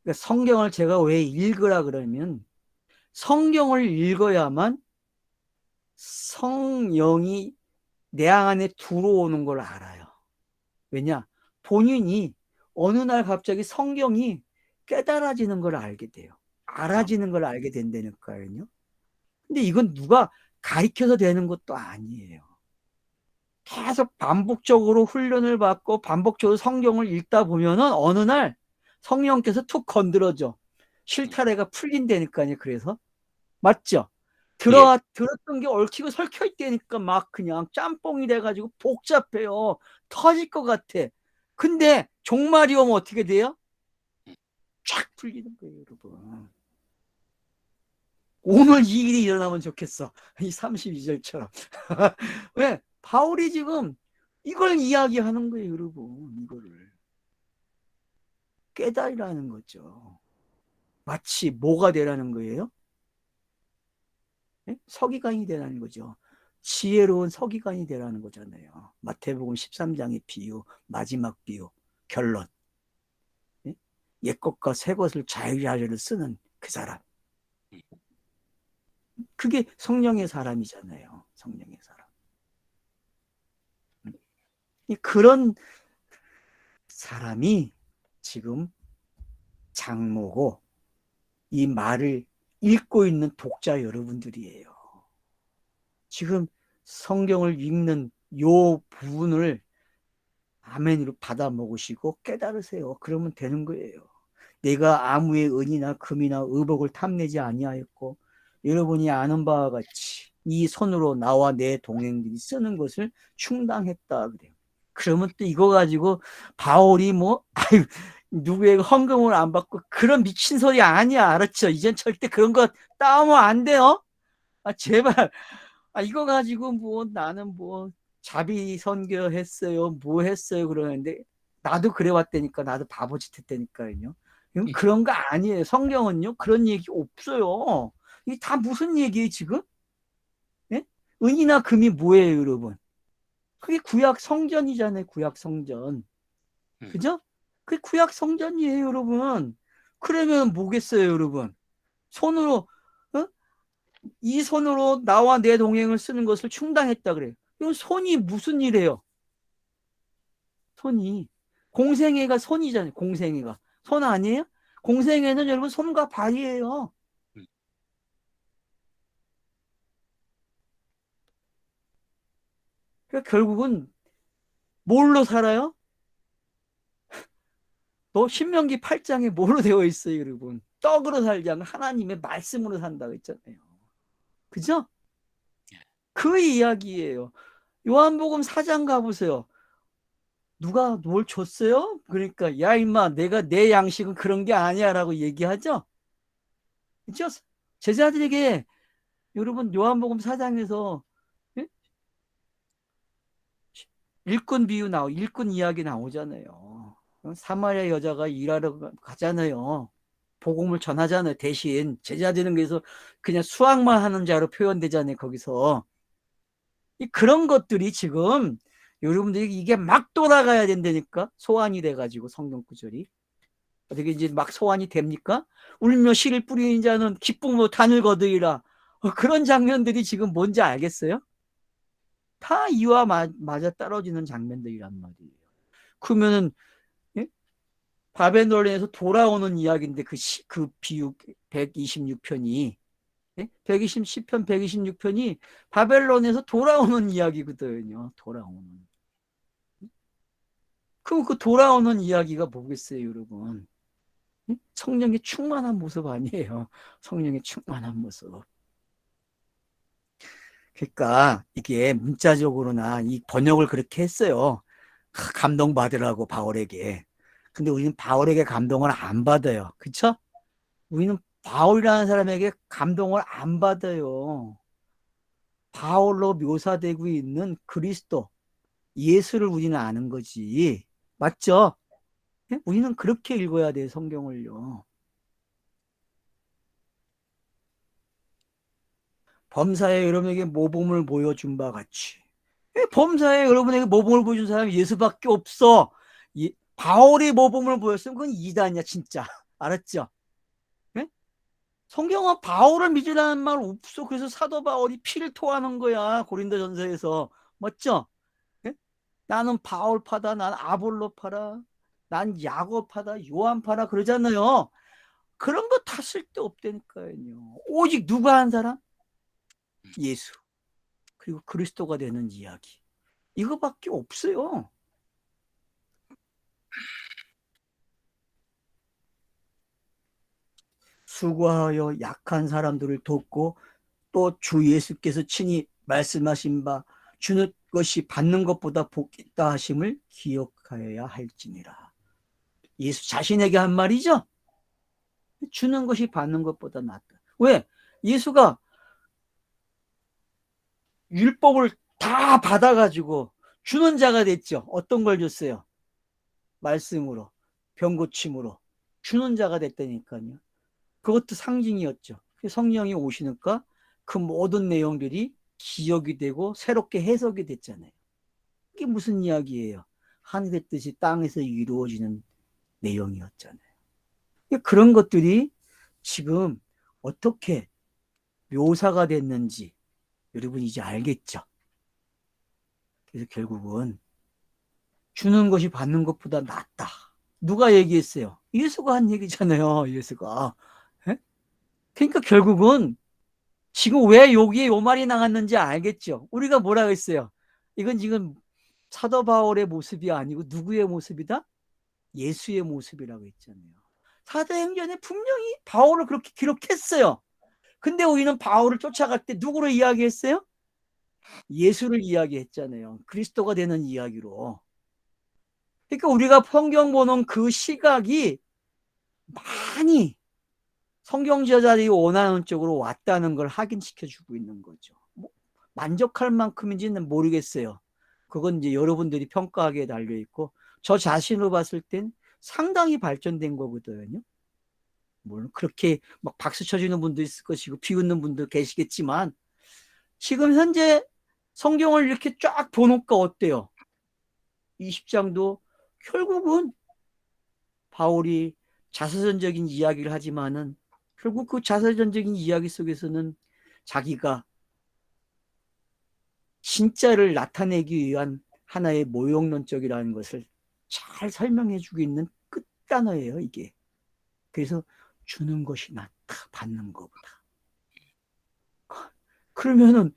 그러니까 성경을 제가 왜 읽으라 그러면 성경을 읽어야만 성령이 내 안에 들어오는 걸 알아요. 왜냐? 본인이 어느 날 갑자기 성경이 깨달아지는 걸 알게 돼요. 알아지는 걸 알게 된다니까요. 근데 이건 누가 가르쳐서 되는 것도 아니에요. 계속 반복적으로 훈련을 받고 반복적으로 성경을 읽다 보면은 어느 날 성령께서 툭 건드려줘. 실타래가 풀린다니까요. 그래서 맞죠? 예. 들었던 게 얽히고 설켜 있다니까 막 그냥 짬뽕이 돼가지고 복잡해요. 터질 것 같아. 근데 종말이 오면 어떻게 돼요? 쫙 풀리는 거예요, 여러분. 오늘 이 일이 일어나면 좋겠어. 이 32절처럼. 왜? 바울이 지금 이걸 이야기하는 거예요, 여러분. 이거를. 깨달으라는 거죠. 마치 뭐가 되라는 거예요? 네? 서기관이 되라는 거죠. 지혜로운 서기관이 되라는 거잖아요. 마태복음 13장의 비유, 마지막 비유, 결론. 네? 옛것과 새것을 자유자재로 쓰는 그 사람. 그게 성령의 사람이잖아요. 성령의 사람. 그런 사람이 지금 장모고 이 말을 읽고 있는 독자 여러분들이에요. 지금 성경을 읽는 요 부분을 아멘으로 받아 먹으시고 깨달으세요. 그러면 되는 거예요. 내가 아무의 은이나 금이나 의복을 탐내지 아니하였고 여러분이 아는 바와 같이 이 손으로 나와 내 동행들이 쓰는 것을 충당했다 그래요. 그러면 또 이거 가지고 바울이 뭐 아유 누구에게 헌금을 안 받고 그런 미친 소리 아니야. 알았죠? 이젠 절대 그런 거 따오면 안 돼요. 아 제발. 아 이거 가지고 뭐 나는 뭐 자비 선교했어요. 뭐 했어요 그러는데 나도 그래 왔다니까. 나도 바보짓 했다니까요. 그런 거 아니에요. 성경은요 그런 얘기 없어요. 이게 다 무슨 얘기예요 지금? 예? 은이나 금이 뭐예요 여러분? 그게 구약 성전이잖아요. 구약 성전. 그죠? 그게 구약 성전이에요 여러분. 그러면 뭐겠어요 여러분? 손으로 어? 이 손으로 나와 내 동행을 쓰는 것을 충당했다 그래요. 이건 손이 무슨 일이에요? 손이 공생애가 손이잖아요. 공생애가 손 아니에요? 공생애는 여러분 손과 발이에요. 그러니까 결국은 뭘로 살아요? 너 신명기 8장에 뭐로 되어 있어요, 여러분? 떡으로 살지 않고 하나님의 말씀으로 산다고 했잖아요. 그죠? 그 이야기예요. 요한복음 4장 가보세요. 누가 뭘 줬어요? 그러니까 야 임마 내가 내 양식은 그런 게 아니야 라고 얘기하죠. 그죠? 제자들에게 여러분 요한복음 4장에서 일꾼 비유 일꾼 이야기 나오잖아요. 사마리아 여자가 일하러 가잖아요. 복음을 전하잖아요. 대신 제자들은 그래서 그냥 수학만 하는 자로 표현되잖아요. 거기서 그런 것들이 지금 여러분들이 이게 막 돌아가야 된다니까. 소환이 돼가지고 성경 구절이 어떻게 이제 막 소환이 됩니까? 울며 씨를 뿌리는 자는 기쁨으로 단을 거두리라. 그런 장면들이 지금 뭔지 알겠어요? 다 이와 맞아 떨어지는 장면들이란 말이에요. 그러면은 예? 바벨론에서 돌아오는 이야기인데 그 비유 126편이 예? 120 10편 126편이 바벨론에서 돌아오는 이야기거든요. 돌아오는. 그럼 그 돌아오는 이야기가 뭐겠어요, 여러분? 성령의 충만한 모습 아니에요. 성령의 충만한 모습. 그러니까 이게 문자적으로나 이 번역을 그렇게 했어요. 감동받으라고 바울에게. 근데 우리는 바울에게 감동을 안 받아요. 그쵸? 우리는 바울이라는 사람에게 감동을 안 받아요. 바울로 묘사되고 있는 그리스도, 예수를 우리는 아는 거지. 맞죠? 예? 우리는 그렇게 읽어야 돼요, 성경을요. 범사에 여러분에게 모범을 보여준 바 같이. 예, 범사에 여러분에게 모범을 보여준 사람이 예수밖에 없어. 바울이 모범을 보였으면 그건 이단이야, 진짜. 알았죠? 예? 성경은 바울을 믿으라는 말 없어. 그래서 사도 바울이 피를 토하는 거야, 고린도전서에서. 맞죠? 예? 나는 바울파다, 난 아볼로파라, 난 야고파다, 요한파라 그러잖아요. 그런 거 다 쓸데없다니까요. 오직 누가 한 사람? 예수. 그리고 그리스도가 되는 이야기. 이거밖에 없어요. 수고하여 약한 사람들을 돕고 또 주 예수께서 친히 말씀하신 바 주는 것이 받는 것보다 복 있다 하심을 기억하여야 할지니라. 예수 자신에게 한 말이죠. 주는 것이 받는 것보다 낫다. 왜? 예수가 율법을 다 받아가지고 주는 자가 됐죠. 어떤 걸 줬어요? 말씀으로, 병 고침으로 주는 자가 됐다니까요. 그것도 상징이었죠. 성령이 오시니까 그 모든 내용들이 기억이 되고 새롭게 해석이 됐잖아요. 이게 무슨 이야기예요? 하늘의 뜻이 땅에서 이루어지는 내용이었잖아요. 그런 것들이 지금 어떻게 묘사가 됐는지 여러분 이제 알겠죠? 그래서 결국은 주는 것이 받는 것보다 낫다. 누가 얘기했어요? 예수가 한 얘기잖아요. 예수가. 에? 그러니까 결국은 지금 왜 여기에 요 말이 나갔는지 알겠죠? 우리가 뭐라고 했어요? 이건 지금 사도 바울의 모습이 아니고 누구의 모습이다? 예수의 모습이라고 했잖아요. 사도행전에 분명히 바울을 그렇게 기록했어요. 근데 우리는 바울을 쫓아갈 때 누구로 이야기했어요? 예수를 이야기했잖아요. 그리스도가 되는 이야기로. 그러니까 우리가 성경 보는 그 시각이 많이 성경 저자들이 원하는 쪽으로 왔다는 걸 확인시켜주고 있는 거죠. 뭐 만족할 만큼인지는 모르겠어요. 그건 이제 여러분들이 평가하기에 달려있고 저 자신으로 봤을 땐 상당히 발전된 거거든요. 물론 그렇게 막 박수 쳐주는 분도 있을 것이고 비웃는 분도 계시겠지만 지금 현재 성경을 이렇게 쫙 보니까 어때요? 20장도 결국은 바울이 자서전적인 이야기를 하지만은 결국 그 자서전적인 이야기 속에서는 자기가 진짜를 나타내기 위한 하나의 모형론적이라는 것을 잘 설명해 주고 있는 끝단어예요, 이게. 그래서 주는 것이 낫다, 받는 것보다. 그러면은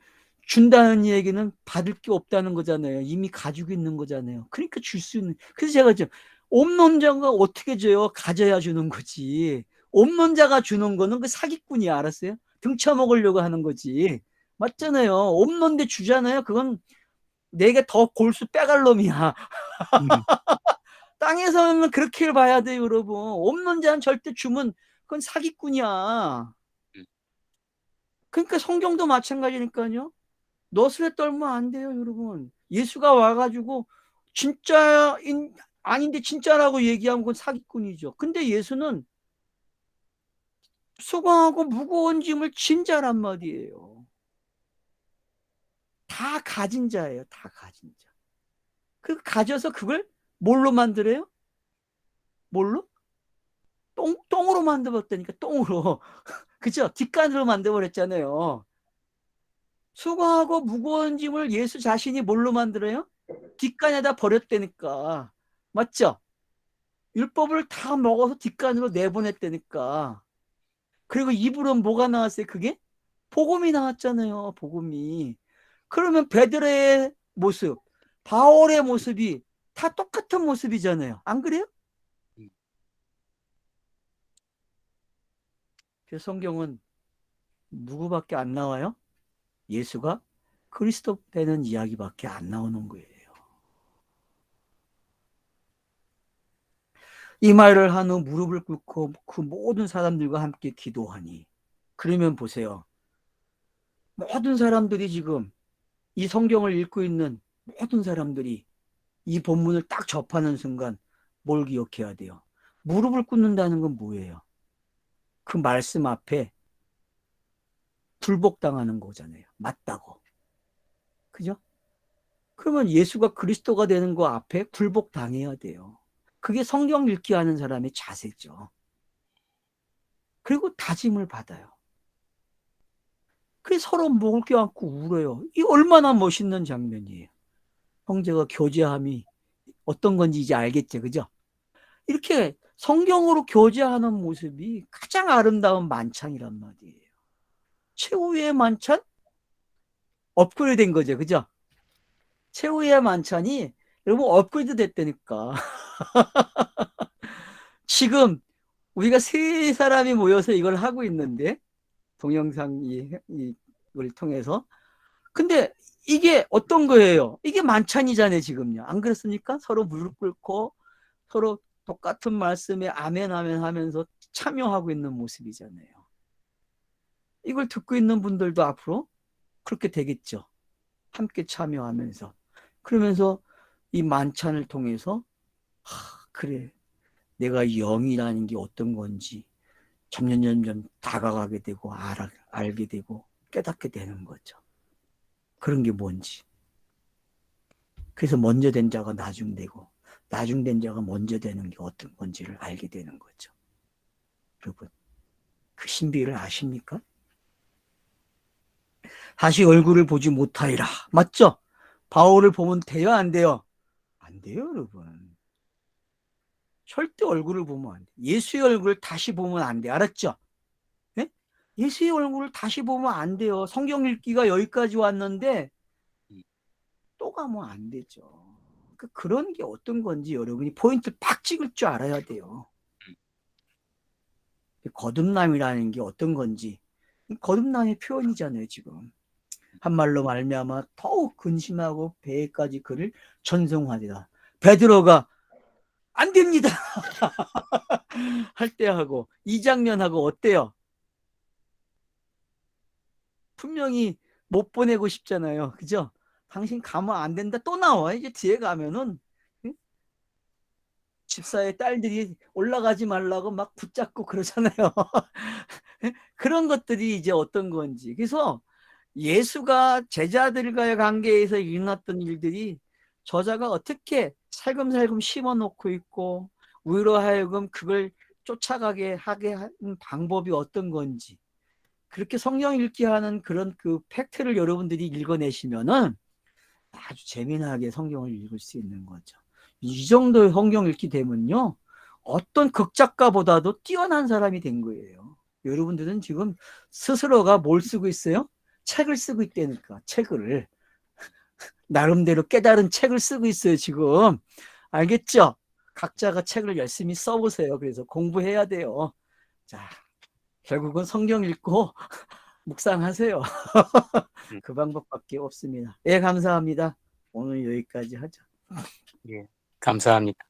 준다는 얘기는 받을 게 없다는 거잖아요. 이미 가지고 있는 거잖아요. 그러니까 줄 수 있는. 그래서 제가 좀 없는 자가 어떻게 줘요? 가져야 주는 거지. 없는 자가 주는 거는 그 사기꾼이야, 알았어요? 등쳐먹으려고 하는 거지. 맞잖아요. 없는데 주잖아요. 그건 내게 더 골수 빼갈 놈이야. 땅에서는 그렇게 봐야 돼요, 여러분. 없는 자는 절대 주면 그건 사기꾼이야. 그러니까 성경도 마찬가지니까요. 너스레 떨면 안 돼요, 여러분. 예수가 와가지고 진짜인 아닌데 진짜라고 얘기한 건 사기꾼이죠. 근데 예수는 수고하고 무거운 짐을 진 자란 말이에요. 다 가진 자예요, 다 가진 자. 그 가져서 그걸 뭘로 만들어요? 뭘로? 똥으로 만들었다니까, 똥으로. 그죠? 뒷간으로 만들어버렸잖아요. 수고하고 무거운 짐을 예수 자신이 뭘로 만들어요? 뒷간에다 버렸다니까. 맞죠? 율법을 다 먹어서 뒷간으로 내보냈다니까. 그리고 입으로 뭐가 나왔어요? 그게? 복음이 나왔잖아요. 복음이. 그러면 베드로의 모습, 바울의 모습이 다 똑같은 모습이잖아요. 안 그래요? 그래서 성경은 누구밖에 안 나와요? 예수가 그리스도 되는 이야기밖에 안 나오는 거예요. 이 말을 한 후 무릎을 꿇고 그 모든 사람들과 함께 기도하니, 그러면 보세요. 모든 사람들이 지금 이 성경을 읽고 있는 모든 사람들이 이 본문을 딱 접하는 순간 뭘 기억해야 돼요? 무릎을 꿇는다는 건 뭐예요? 그 말씀 앞에 굴복당하는 거잖아요. 맞다고. 그죠? 그러면 예수가 그리스도가 되는 거 앞에 굴복당해야 돼요. 그게 성경 읽기 하는 사람의 자세죠. 그리고 다짐을 받아요. 그래서 서로 목을 껴안고 울어요. 이 얼마나 멋있는 장면이에요. 형제가 교제함이 어떤 건지 이제 알겠죠. 그죠? 이렇게 성경으로 교제하는 모습이 가장 아름다운 만찬이란 말이에요. 최후의 만찬? 업그레이드 된 거죠. 그죠? 최후의 만찬이 여러분 업그레이드 됐다니까. 지금 우리가 세 사람이 모여서 이걸 하고 있는데, 동영상 이걸 통해서. 근데 이게 어떤 거예요? 이게 만찬이잖아요, 지금요. 안 그렇습니까? 서로 무릎 꿇고 서로 똑같은 말씀에 아멘 아멘 하면서 참여하고 있는 모습이잖아요. 이걸 듣고 있는 분들도 앞으로 그렇게 되겠죠. 함께 참여하면서. 그러면서 이 만찬을 통해서 그래, 내가 영이라는 게 어떤 건지 점점 다가가게 되고 알게 되고 깨닫게 되는 거죠. 그런 게 뭔지. 그래서 먼저 된 자가 나중되고 나중된 자가 먼저 되는 게 어떤 건지를 알게 되는 거죠. 여러분, 그 신비를 아십니까? 다시 얼굴을 보지 못하리라. 맞죠? 바울을 보면 돼요, 안 돼요? 안 돼요, 여러분. 절대 얼굴을 보면 안 돼. 예수의 얼굴을 다시 보면 안 돼. 알았죠? 네? 예수의 얼굴을 다시 보면 안 돼요. 성경 읽기가 여기까지 왔는데 또 가면 안 되죠. 그런 게 어떤 건지 여러분이 포인트를 팍 찍을 줄 알아야 돼요. 거듭남이라는 게 어떤 건지. 거듭남의 표현이잖아요, 지금. 한 말로 말미암아 더욱 근심하고 배에까지 그를 전송하리라. 베드로가 안 됩니다 할 때하고 이 장면하고 어때요? 분명히 못 보내고 싶잖아요. 그죠? 당신 가면 안 된다. 또 나와. 이제 뒤에 가면은 집사의 딸들이 올라가지 말라고 막 붙잡고 그러잖아요. 그런 것들이 이제 어떤 건지. 그래서 예수가 제자들과의 관계에서 일어났던 일들이 저자가 어떻게 살금살금 심어놓고 있고 우리로 하여금 그걸 쫓아가게 하게 하는 방법이 어떤 건지, 그렇게 성경 읽기 하는 그런 그 팩트를 여러분들이 읽어내시면은 아주 재미나게 성경을 읽을 수 있는 거죠. 이 정도의 성경 읽기 되면요, 어떤 극작가보다도 뛰어난 사람이 된 거예요. 여러분들은 지금 스스로가 뭘 쓰고 있어요? 책을 쓰고 있다니까. 책을 나름대로 깨달은 책을 쓰고 있어요 지금. 알겠죠? 각자가 책을 열심히 써보세요. 그래서 공부해야 돼요. 자, 결국은 성경 읽고 묵상하세요. 그 방법밖에 없습니다. 예, 감사합니다. 오늘 여기까지 하죠. 예, 감사합니다.